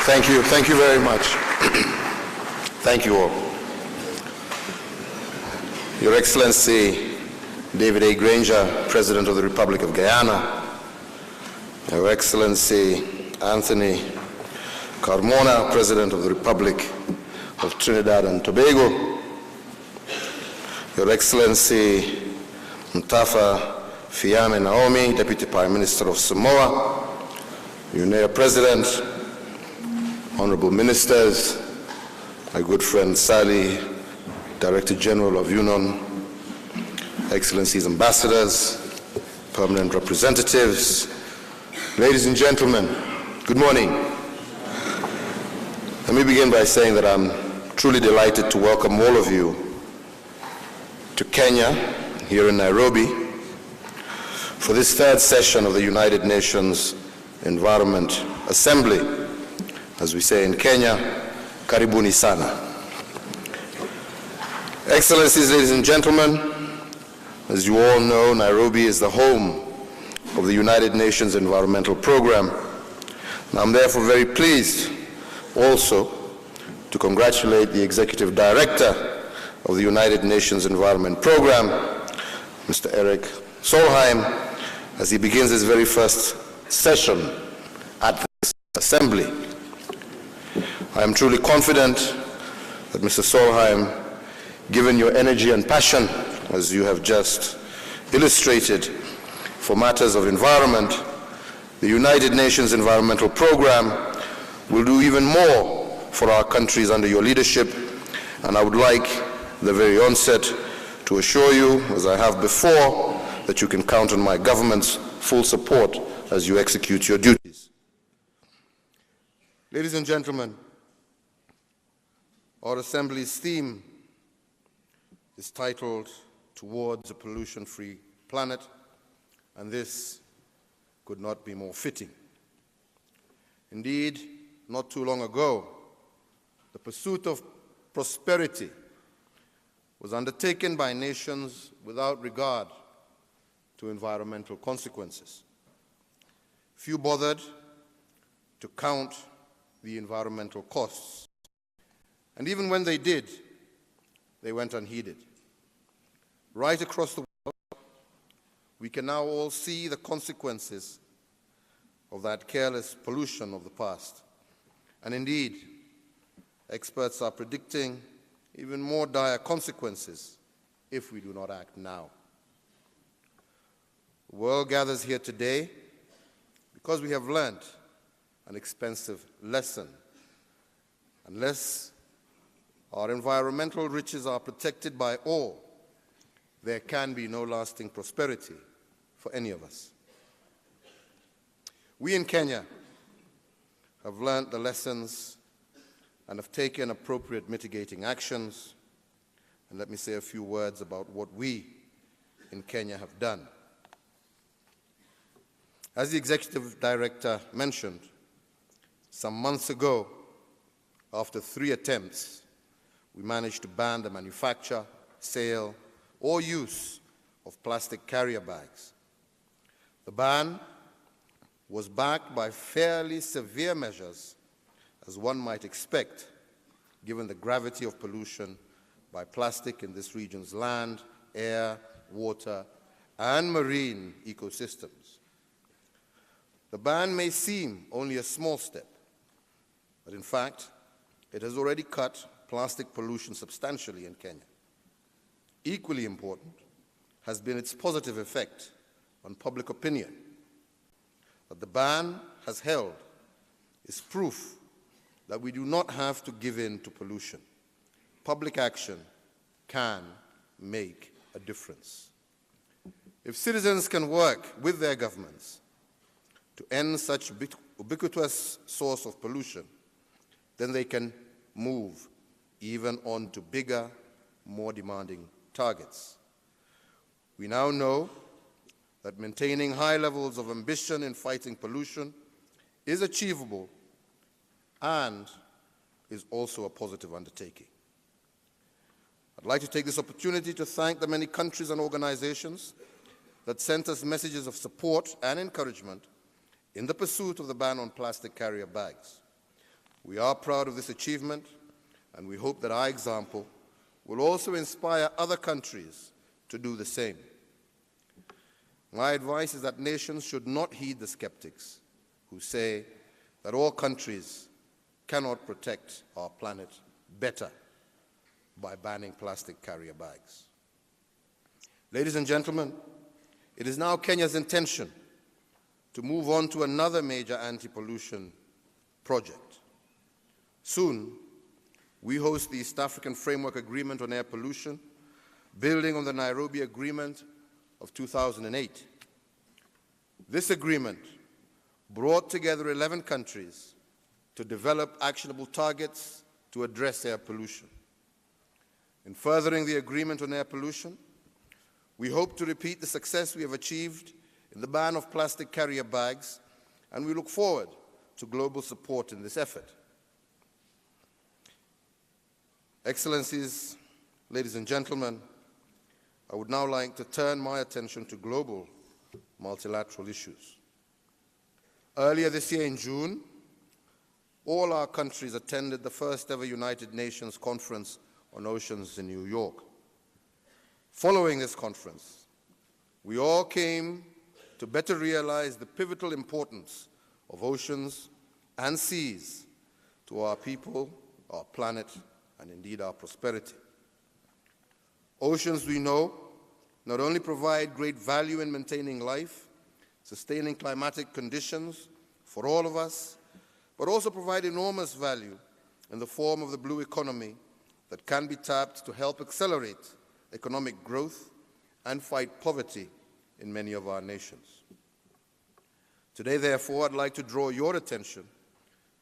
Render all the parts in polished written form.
Thank you very much. Thank you all. Your Excellency David A. Granger, President of the Republic of Guyana, Your Excellency Anthony Carmona, President of the Republic of Trinidad and Tobago, Your Excellency Mtafa Fiame Naomi, Deputy Prime Minister of Samoa, UNEA President, Honorable Ministers, my good friend Sally, Director General of UNON, Excellencies Ambassadors, Permanent Representatives, ladies and gentlemen, good morning. Let me begin by saying that I'm truly delighted to welcome all of you to Kenya, here in Nairobi, for this third session of the United Nations Environment Assembly. As we say in Kenya, karibuni sana. Excellencies, ladies and gentlemen, as you all know, Nairobi is the home of the United Nations Environmental Program. And I'm therefore very pleased also to congratulate the Executive Director of the United Nations Environment Program, Mr. Eric Solheim, as he begins his very first session at this assembly. I am truly confident that Mr. Solheim, given your energy and passion, as you have just illustrated, for matters of environment, the United Nations Environmental Program will do even more for our countries under your leadership, and I would like, at the very onset, to assure you, as I have before, that you can count on my government's full support as you execute your duties. Ladies and gentlemen, our Assembly's theme is titled Towards a Pollution-Free Planet, and this could not be more fitting. Indeed, not too long ago, the pursuit of prosperity was undertaken by nations without regard to environmental consequences. Few bothered to count the environmental costs. And even when they did, they went unheeded. Right across the world, we can now all see the consequences of that careless pollution of the past. And indeed, experts are predicting even more dire consequences if we do not act now. The world gathers here today because we have learned an expensive lesson. Unless our environmental riches are protected by all, there can be no lasting prosperity for any of us. We in Kenya have learned the lessons and have taken appropriate mitigating actions. And let me say a few words about what we in Kenya have done. As the Executive Director mentioned, some months ago, after 3 attempts, we managed to ban the manufacture, sale, or use of plastic carrier bags. The ban was backed by fairly severe measures, as one might expect, given the gravity of pollution by plastic in this region's land, air, water, and marine ecosystems. The ban may seem only a small step, but in fact, it has already cut plastic pollution substantially in Kenya. Equally important has been its positive effect on public opinion. That the ban has held is proof that we do not have to give in to pollution. Public action can make a difference. If citizens can work with their governments to end such ubiquitous source of pollution, then they can move even on to bigger, more demanding targets. We now know that maintaining high levels of ambition in fighting pollution is achievable and is also a positive undertaking. I'd like to take this opportunity to thank the many countries and organizations that sent us messages of support and encouragement in the pursuit of the ban on plastic carrier bags. We are proud of this achievement, and we hope that our example will also inspire other countries to do the same. My advice is that nations should not heed the skeptics who say that all countries cannot protect our planet better by banning plastic carrier bags. Ladies and gentlemen, it is now Kenya's intention to move on to another major anti-pollution project. Soon, we host the East African Framework Agreement on Air Pollution, building on the Nairobi Agreement of 2008. This agreement brought together 11 countries to develop actionable targets to address air pollution. In furthering the agreement on air pollution, we hope to repeat the success we have achieved in the ban of plastic carrier bags, and we look forward to global support in this effort. Excellencies, ladies and gentlemen, I would now like to turn my attention to global multilateral issues. Earlier this year in June, all our countries attended the first ever United Nations Conference on Oceans in New York. Following this conference, we all came to better realize the pivotal importance of oceans and seas to our people, our planet, and indeed our prosperity. Oceans, we know, not only provide great value in maintaining life, sustaining climatic conditions for all of us, but also provide enormous value in the form of the blue economy that can be tapped to help accelerate economic growth and fight poverty in many of our nations. Today, therefore, I'd like to draw your attention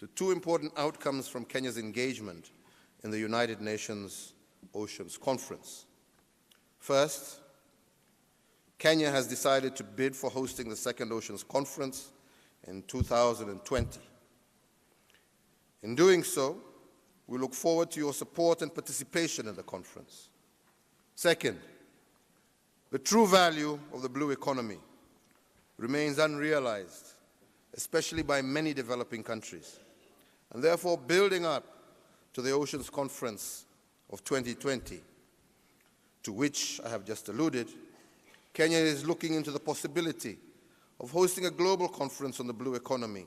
to two important outcomes from Kenya's engagement in the United Nations Oceans Conference. First, Kenya has decided to bid for hosting the second Oceans Conference in 2020. In doing so, we look forward to your support and participation in the conference. Second, the true value of the blue economy remains unrealized, especially by many developing countries. And therefore, building up to the Oceans Conference of 2020, to which I have just alluded, Kenya is looking into the possibility of hosting a global conference on the blue economy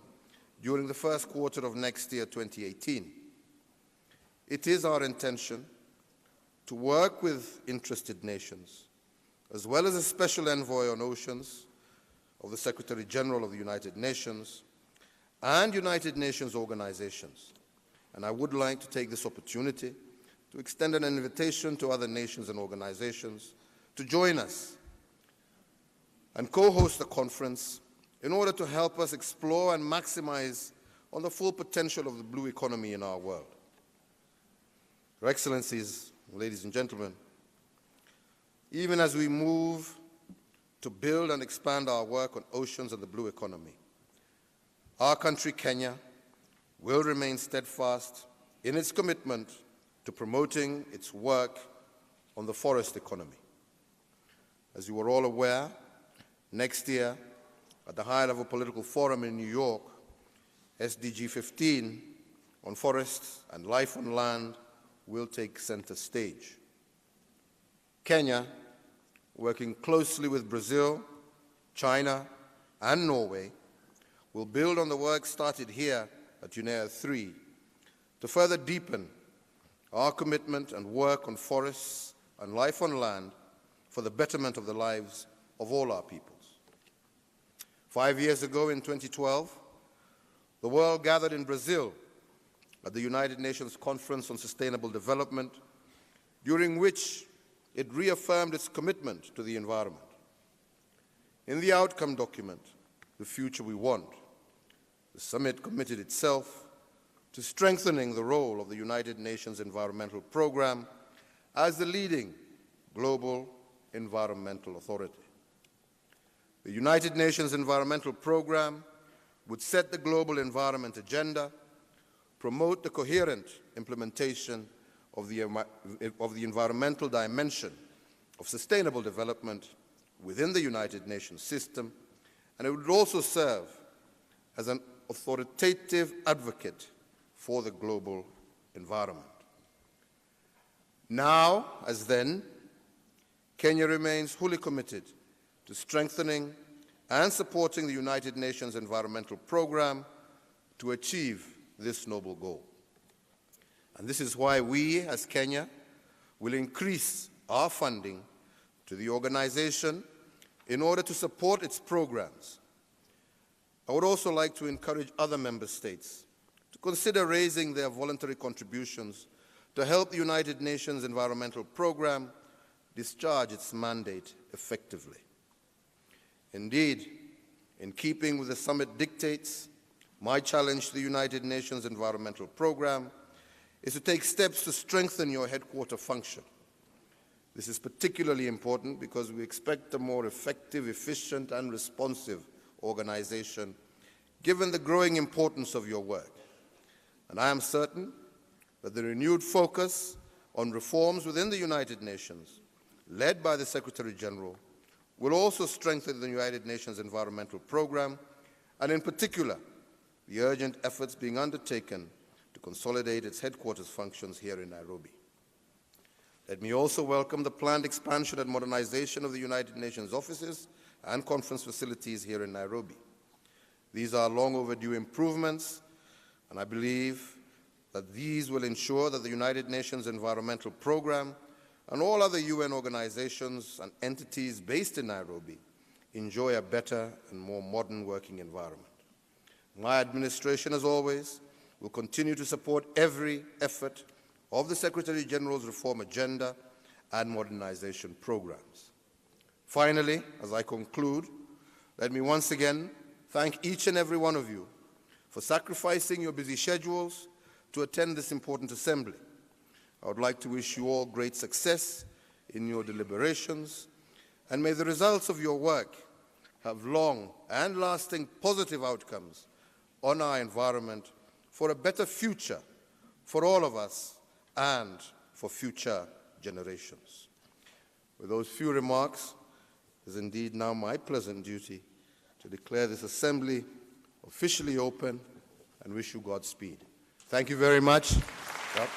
during the first quarter of next year, 2018. It is our intention to work with interested nations, as well as a special envoy on oceans of the Secretary General of the United Nations and United Nations organizations. And I would like to take this opportunity to extend an invitation to other nations and organizations to join us and co-host the conference in order to help us explore and maximize on the full potential of the blue economy in our world. Your Excellencies, ladies and gentlemen, even as we move to build and expand our work on oceans and the blue economy, our country, Kenya, will remain steadfast in its commitment to promoting its work on the forest economy. As you are all aware, next year, at the high-level political forum in New York, SDG 15 on forests and life on land will take center stage. Kenya, working closely with Brazil, China, and Norway, will build on the work started here at UNEA 3 to further deepen our commitment and work on forests and life on land for the betterment of the lives of all our peoples. 5 years ago, in 2012, the world gathered in Brazil at the United Nations Conference on Sustainable Development, during which it reaffirmed its commitment to the environment. In the outcome document, The Future We Want, the summit committed itself to strengthening the role of the United Nations Environmental Programme as the leading global environmental authority. The United Nations Environmental Programme would set the global environment agenda, promote the coherent implementation of the environmental dimension of sustainable development within the United Nations system, and it would also serve as an authoritative advocate for the global environment. Now, as then, Kenya remains fully committed to strengthening and supporting the United Nations Environmental Programme to achieve this noble goal. And this is why we, as Kenya, will increase our funding to the organization in order to support its programs. I would also like to encourage other member states to consider raising their voluntary contributions to help the United Nations Environmental Programme discharge its mandate effectively. Indeed, in keeping with the summit dictates, my challenge to the United Nations Environmental Programme is to take steps to strengthen your headquarter function. This is particularly important because we expect a more effective, efficient, and responsive organization, given the growing importance of your work. And I am certain that the renewed focus on reforms within the United Nations, led by the Secretary General, will also strengthen the United Nations Environmental Programme, and in particular, the urgent efforts being undertaken to consolidate its headquarters functions here in Nairobi. Let me also welcome the planned expansion and modernization of the United Nations offices and conference facilities here in Nairobi. These are long overdue improvements, and I believe that these will ensure that the United Nations Environmental Programme and all other UN organizations and entities based in Nairobi enjoy a better and more modern working environment. My administration, as always, will continue to support every effort of the Secretary General's reform agenda and modernization programs. Finally, as I conclude, let me once again thank each and every one of you for sacrificing your busy schedules to attend this important assembly. I would like to wish you all great success in your deliberations, and may the results of your work have long and lasting positive outcomes on our environment for a better future for all of us and for future generations. With those few remarks, it is indeed now my pleasant duty to declare this assembly officially open and wish you Godspeed. Thank you very much. Yep.